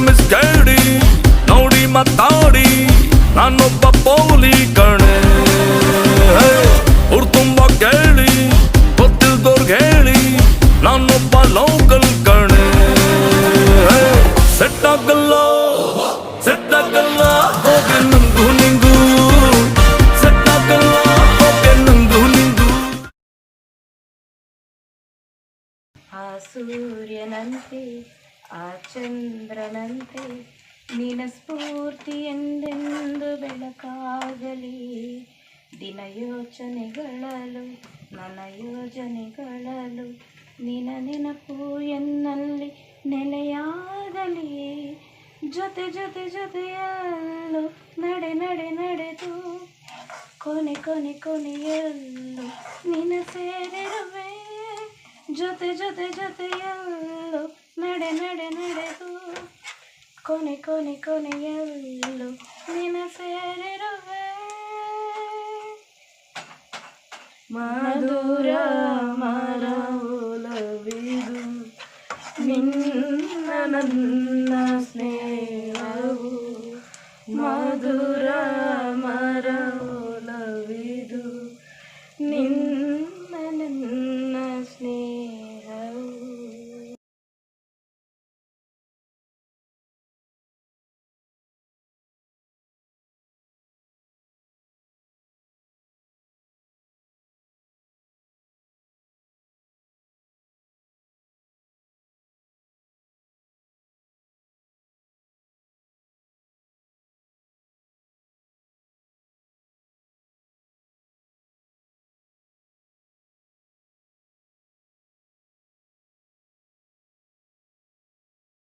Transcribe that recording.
Promise ಕೇಳಿ ನೋಡಿ ಮಾತಾಡಿ ನಾನೊಬ್ಬ ಪೋಲಿ ಕಣೆ ಅವ್ರು ತುಂಬಾ ಕೇಳಿ ಗೊತ್ತಿಲ್ದವ್ರಿಗೆ ಹೇಳಿ ನಾನೊಬ್ಬ ಲೋಕಲ್ ಕಣೆ ಸೆಟ್ ಆಗಲ್ಲ ಹೋಗಿ ನಂಗೂ ನಿಂಗೂ ಸೆಟ್ ಆಗಲ್ಲ ಹೋಗಿ ನಂಗೂ ನಿಂಗೂ. ಆ ಸೂರ್ಯನಂತೆ ಆ ಚಂದ್ರನಂತೆ ನಿನ ಸ್ಫೂರ್ತಿ ಎಂದೆಂದು ಬೆಳಕಾಗಲಿ. ದಿನ ಯೋಚನೆಗಳಲು ನನ್ನ ಯೋಜನೆಗಳಲು ನಿನ ನೆನಪು ಎನ್ನಲ್ಲಿ ನೆಲೆಯಾಗಲಿ. ಜೊತೆ ಜೊತೆ ಜೊತೆಯಲ್ಲೂ ನಡೆ ನಡೆ ನಡೆದು ಕೊನೆ ಕೊನೆ ಕೊನೆಯಲ್ಲೂ ನಿನ ಸೇರಿರುವೆ. ಜೊತೆ ಜೊತೆ ಜೊತೆಯಲ್ಲೂ ನಡೆ ನಡೆ ನಡೆದು ಕೊನೆ ಕೊನೆ ಕೊನೆಯಲ್ಲೂ ನಿನ ಸೇರಿರುವೆ. ಮಧುರ ಮರವೊಲವಿದು ನಿನ್ನ ನನ್ನ ಸ್ನೇಹವು. ಮಧುರ ಮರವು